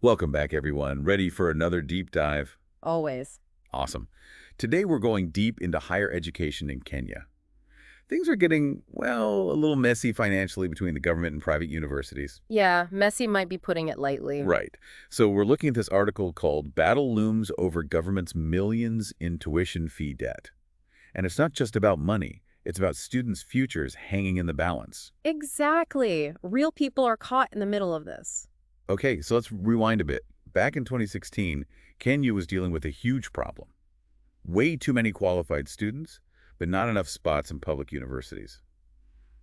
Welcome back, everyone. Ready for another deep dive? Always. Awesome. Today, we're going deep into higher education in Kenya. Things are getting, well, a little messy financially between the government and private universities. Yeah, messy might be putting it lightly. Right. So we're looking at this article called Battle Looms Over Government's Millions in Tuition Fee Debt. And it's not just about money. It's about students' futures hanging in the balance. Exactly. Real people are caught in the middle of this. Okay, so let's rewind a bit. Back in 2016, Kenya was dealing with a huge problem. Way too many qualified students, but not enough spots in public universities.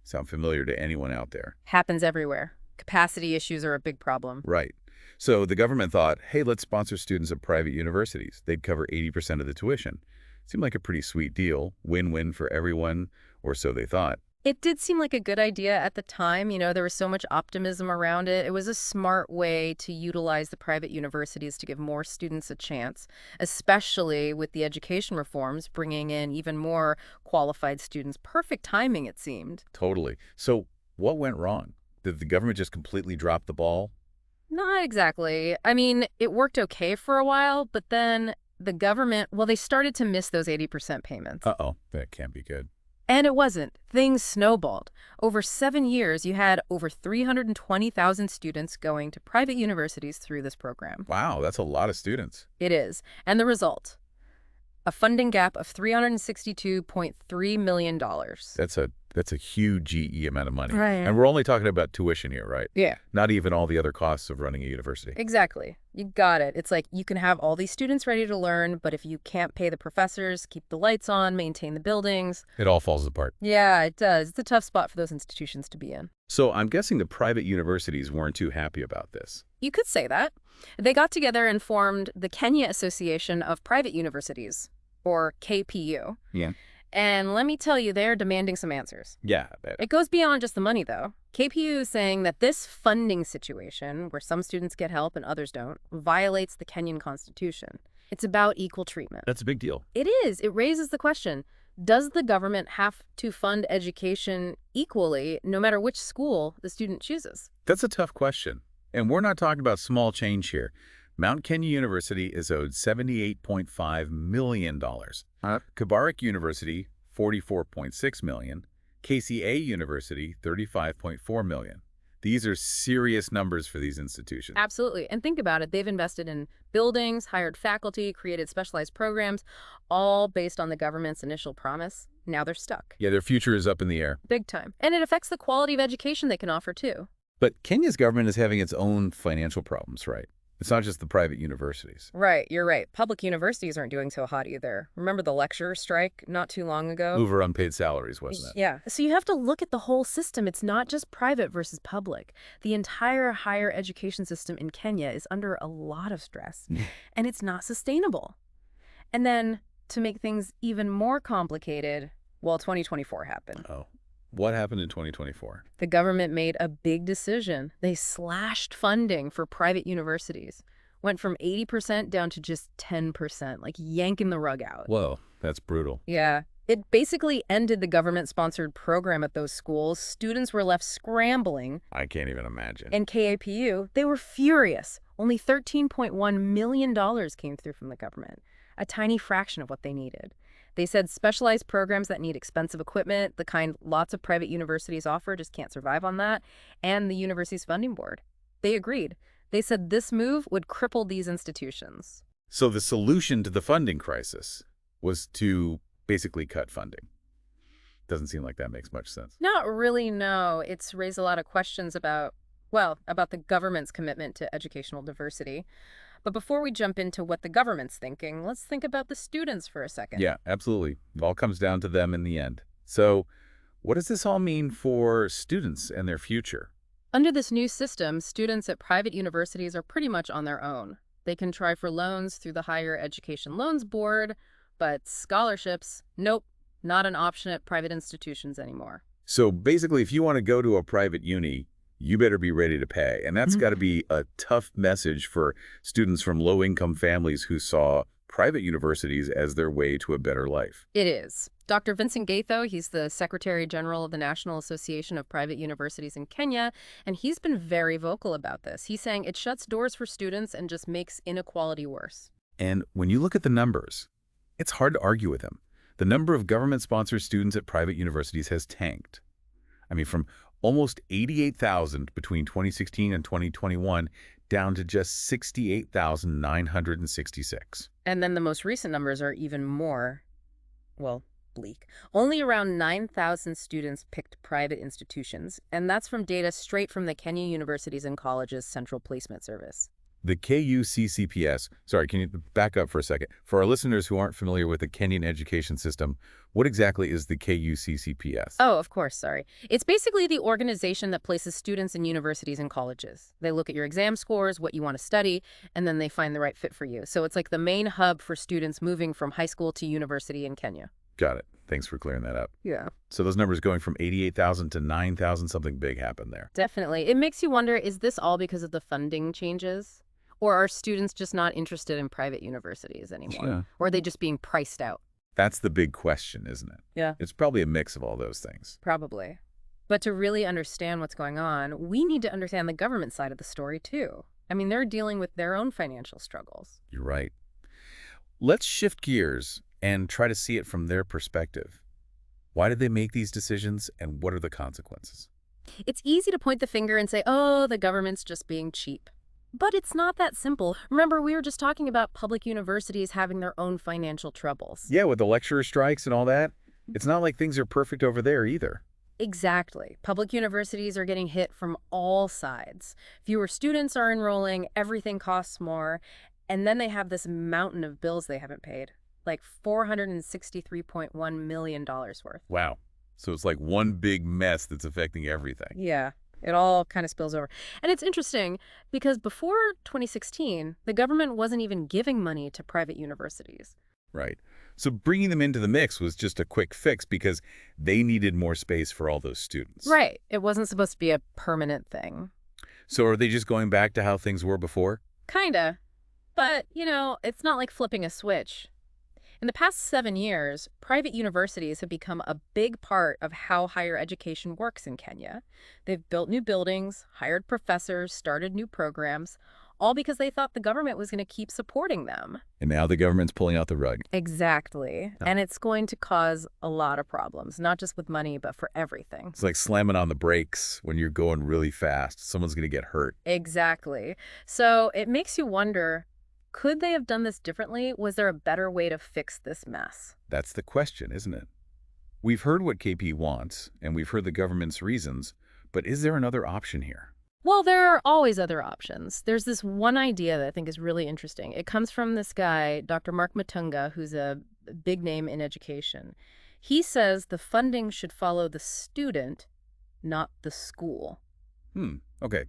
Sound familiar to anyone out there? Happens everywhere. Capacity issues are a big problem. Right. So the government thought, hey, let's sponsor students at private universities. They'd cover 80% of the tuition. Seemed like a pretty sweet deal. Win-win for everyone, or so they thought. It did seem like a good idea at the time. There was so much optimism around it. It was a smart way to utilize the private universities to give more students a chance, especially with the education reforms bringing in even more qualified students. Perfect timing, it seemed. Totally. So what went wrong? Did the government just completely drop the ball? Not exactly. I mean, it worked okay for a while, but then the government, well, they started to miss those 80% payments. Uh-oh, that can't be good. And it wasn't. Things snowballed. Over 7 years, you had over 320,000 students going to private universities through this program. Wow, that's a lot of students. It is. And the result? A funding gap of $362.3 million. That's a huge GE amount of money. Right. And we're only talking about tuition here, right? Yeah. Not even all the other costs of running a university. Exactly. You got it. It's like you can have all these students ready to learn, but if you can't pay the professors, keep the lights on, maintain the buildings. It all falls apart. Yeah, it does. It's a tough spot for those institutions to be in. So I'm guessing the private universities weren't too happy about this. You could say that. They got together and formed the Kenya Association of Private Universities, or KPU. Yeah. And let me tell you, they're demanding some answers. Yeah, I bet. It goes beyond just the money, though. KPU is saying that this funding situation, where some students get help and others don't, violates the Kenyan constitution. It's about equal treatment. That's a big deal. It is. It raises the question, does the government have to fund education equally, no matter which school the student chooses? That's a tough question. And we're not talking about small change here. Mount Kenya University is owed $78.5 million. Kabarak University, $44.6 million. KCA University, $35.4 million. These are serious numbers for these institutions. Absolutely. And think about it. They've invested in buildings, hired faculty, created specialized programs, all based on the government's initial promise. Now they're stuck. Yeah, their future is up in the air. Big time. And it affects the quality of education they can offer, too. But Kenya's government is having its own financial problems, right? It's not just the private universities. Right, you're right. Public universities aren't doing so hot either. Remember the lecturer strike not too long ago? Over unpaid salaries, wasn't it? Yeah. So you have to look at the whole system. It's not just private versus public. The entire higher education system in Kenya is under a lot of stress, and it's not sustainable. And then, to make things even more complicated, well, 2024 happened. Oh. What happened in 2024? The government made a big decision. They slashed funding for private universities. Went from 80% down to just 10%, like yanking the rug out. Whoa, that's brutal. Yeah. It basically ended the government-sponsored program at those schools. Students were left scrambling. I can't even imagine. And KAPU, they were furious. Only $13.1 million came through from the government, a tiny fraction of what they needed. They said specialized programs that need expensive equipment, the kind lots of private universities offer, just can't survive on that, and the university's funding board. They agreed. They said this move would cripple these institutions. So the solution to the funding crisis was to basically cut funding. Doesn't seem like that makes much sense. Not really, no. It's raised a lot of questions about the government's commitment to educational diversity. But before we jump into what the government's thinking, let's think about the students for a second. Yeah, absolutely. It all comes down to them in the end. So what does this all mean for students and their future? Under this new system, students at private universities are pretty much on their own. They can try for loans through the Higher Education Loans Board, but scholarships, nope, not an option at private institutions anymore. So basically, if you want to go to a private uni, you better be ready to pay. And that's got to be a tough message for students from low-income families who saw private universities as their way to a better life. It is. Dr. Vincent Gatho, he's the Secretary General of the National Association of Private Universities in Kenya, and he's been very vocal about this. He's saying it shuts doors for students and just makes inequality worse. And when you look at the numbers, it's hard to argue with him. The number of government-sponsored students at private universities has tanked. I mean, from almost 88,000 between 2016 and 2021 down to just 68,966. And then the most recent numbers are even more, well, bleak. Only around 9,000 students picked private institutions, and that's from data straight from the Kenya Universities and Colleges Central Placement Service. The KUCCPS, sorry, can you back up for a second? For our listeners who aren't familiar with the Kenyan education system, what exactly is the KUCCPS? Oh, of course, sorry. It's basically the organization that places students in universities and colleges. They look at your exam scores, what you want to study, and then they find the right fit for you. So it's like the main hub for students moving from high school to university in Kenya. Got it. Thanks for clearing that up. Yeah. So those numbers going from 88,000 to 9,000, something big happened there. Definitely. It makes you wonder, is this all because of the funding changes? Or are students just not interested in private universities anymore? Yeah. Or are they just being priced out? That's the big question, isn't it? Yeah. It's probably a mix of all those things. Probably. But to really understand what's going on, we need to understand the government side of the story, too. I mean, they're dealing with their own financial struggles. You're right. Let's shift gears and try to see it from their perspective. Why did they make these decisions, and what are the consequences? It's easy to point the finger and say, oh, the government's just being cheap. But it's not that simple. Remember, we were just talking about public universities having their own financial troubles. Yeah, with the lecturer strikes and all that, it's not like things are perfect over there either. Exactly. Public universities are getting hit from all sides. Fewer students are enrolling, everything costs more, and then they have this mountain of bills they haven't paid, like $463.1 million worth. Wow. So it's like one big mess that's affecting everything. Yeah. It all kind of spills over. And it's interesting because before 2016, the government wasn't even giving money to private universities. Right. So bringing them into the mix was just a quick fix because they needed more space for all those students. Right. It wasn't supposed to be a permanent thing. So are they just going back to how things were before? Kinda. But, it's not like flipping a switch. In the past 7 years, private universities have become a big part of how higher education works in Kenya. They've built new buildings, hired professors, started new programs, all because they thought the government was going to keep supporting them. And now the government's pulling out the rug. Exactly. Oh. And it's going to cause a lot of problems, not just with money, but for everything. It's like slamming on the brakes when you're going really fast. Someone's going to get hurt. Exactly. So it makes you wonder, could they have done this differently? Was there a better way to fix this mess? That's the question, isn't it? We've heard what KP wants, and we've heard the government's reasons, but is there another option here? Well, there are always other options. There's this one idea that I think is really interesting. It comes from this guy, Dr. Mark Matunga, who's a big name in education. He says the funding should follow the student, not the school. Okay.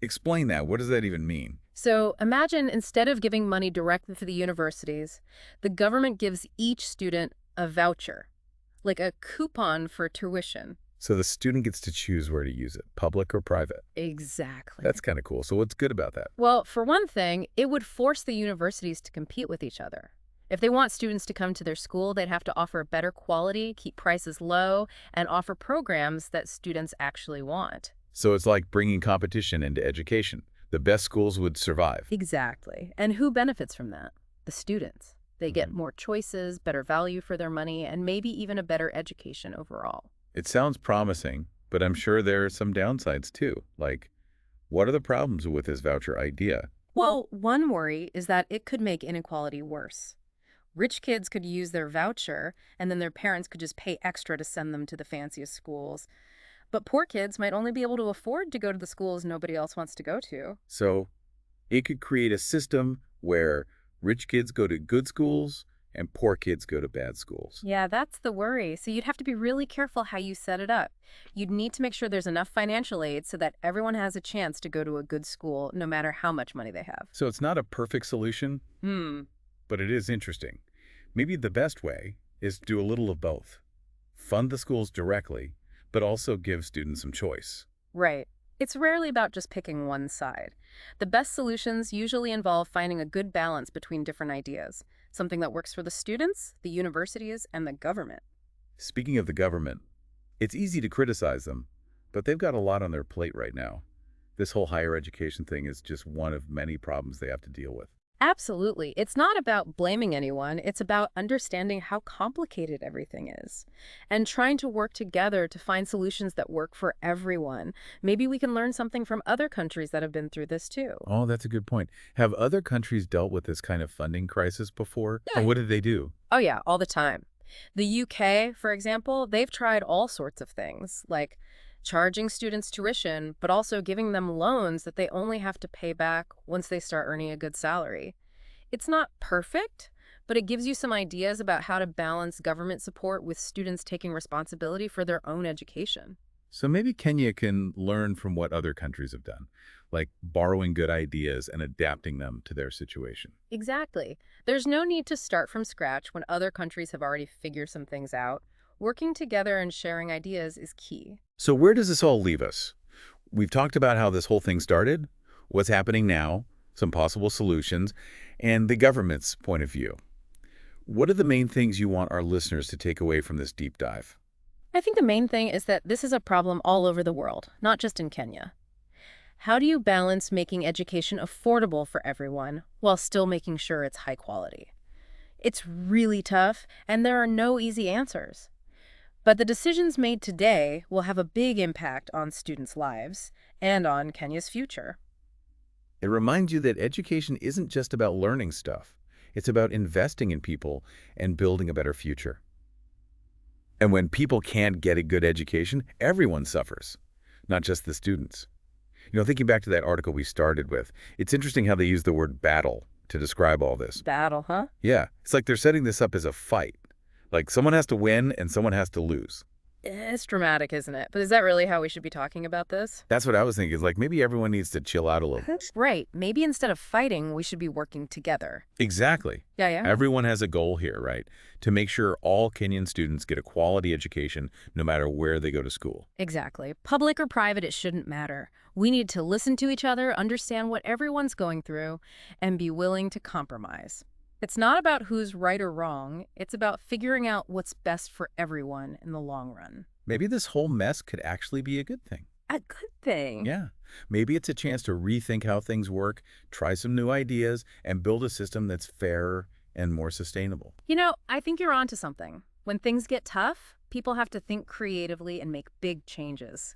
Explain that. What does that even mean? So imagine instead of giving money directly to the universities, the government gives each student a voucher, like a coupon for tuition. So the student gets to choose where to use it, public or private. Exactly. That's kind of cool. So what's good about that? Well, for one thing, it would force the universities to compete with each other. If they want students to come to their school, they'd have to offer better quality, keep prices low, and offer programs that students actually want. So it's like bringing competition into education. The best schools would survive. Exactly. And who benefits from that? The students. They get more choices, better value for their money, and maybe even a better education overall. It sounds promising, but I'm sure there are some downsides too. Like, what are the problems with this voucher idea? Well, one worry is that it could make inequality worse. Rich kids could use their voucher, and then their parents could just pay extra to send them to the fanciest schools. But poor kids might only be able to afford to go to the schools nobody else wants to go to. So it could create a system where rich kids go to good schools and poor kids go to bad schools. Yeah, that's the worry. So you'd have to be really careful how you set it up. You'd need to make sure there's enough financial aid so that everyone has a chance to go to a good school, no matter how much money they have. So it's not a perfect solution, but it is interesting. Maybe the best way is to do a little of both. Fund the schools directly, but also give students some choice. Right. It's rarely about just picking one side. The best solutions usually involve finding a good balance between different ideas. something that works for the students, the universities, and the government. Speaking of the government, it's easy to criticize them, but they've got a lot on their plate right now. This whole higher education thing is just one of many problems they have to deal with. Absolutely. It's not about blaming anyone. It's about understanding how complicated everything is and trying to work together to find solutions that work for everyone. Maybe we can learn something from other countries that have been through this too. Oh, that's a good point. Have other countries dealt with this kind of funding crisis before? Yeah. And what did they do? Oh, yeah, all the time. The UK, for example, they've tried all sorts of things, like charging students tuition, but also giving them loans that they only have to pay back once they start earning a good salary. It's not perfect, but it gives you some ideas about how to balance government support with students taking responsibility for their own education. So maybe Kenya can learn from what other countries have done, like borrowing good ideas and adapting them to their situation. Exactly. There's no need to start from scratch when other countries have already figured some things out. Working together and sharing ideas is key. So where does this all leave us? We've talked about how this whole thing started, what's happening now, some possible solutions, and the government's point of view. What are the main things you want our listeners to take away from this deep dive? I think the main thing is that this is a problem all over the world, not just in Kenya. How do you balance making education affordable for everyone while still making sure it's high quality? It's really tough, and there are no easy answers. But the decisions made today will have a big impact on students' lives and on Kenya's future. It reminds you that education isn't just about learning stuff. It's about investing in people and building a better future. And when people can't get a good education, everyone suffers, not just the students. Thinking back to that article we started with, it's interesting how they use the word battle to describe all this. Battle, huh? Yeah, it's like they're setting this up as a fight. Like someone has to win and someone has to lose. It's dramatic, isn't it? But is that really how we should be talking about this? That's what I was thinking, is like maybe everyone needs to chill out a little. Right. Maybe instead of fighting, we should be working together. Exactly. Yeah. Everyone has a goal here, right? To make sure all Kenyan students get a quality education no matter where they go to school. Exactly. Public or private, it shouldn't matter. We need to listen to each other, understand what everyone's going through, and be willing to compromise. It's not about who's right or wrong. It's about figuring out what's best for everyone in the long run. Maybe this whole mess could actually be a good thing. A good thing. Yeah. Maybe it's a chance to rethink how things work, try some new ideas, and build a system that's fairer and more sustainable. I think you're onto something. When things get tough, people have to think creatively and make big changes.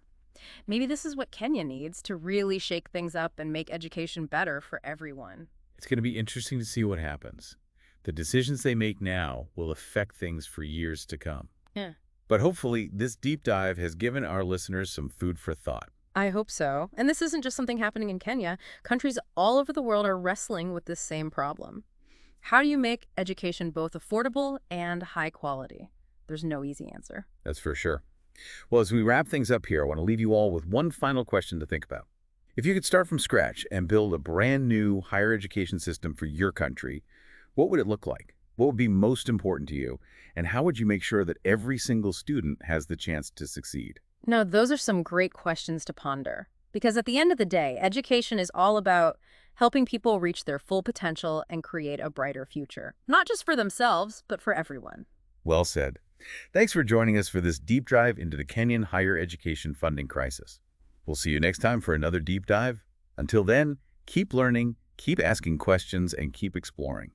Maybe this is what Kenya needs to really shake things up and make education better for everyone. It's going to be interesting to see what happens. The decisions they make now will affect things for years to come. Yeah. But hopefully, this deep dive has given our listeners some food for thought. I hope so. And this isn't just something happening in Kenya. Countries all over the world are wrestling with this same problem. How do you make education both affordable and high quality? There's no easy answer. That's for sure. Well, as we wrap things up here, I want to leave you all with one final question to think about. If you could start from scratch and build a brand new higher education system for your country, what would it look like? What would be most important to you? And how would you make sure that every single student has the chance to succeed? No, those are some great questions to ponder. Because at the end of the day, education is all about helping people reach their full potential and create a brighter future. Not just for themselves, but for everyone. Well said. Thanks for joining us for this deep dive into the Kenyan higher education funding crisis. We'll see you next time for another deep dive. Until then, keep learning, keep asking questions, and keep exploring.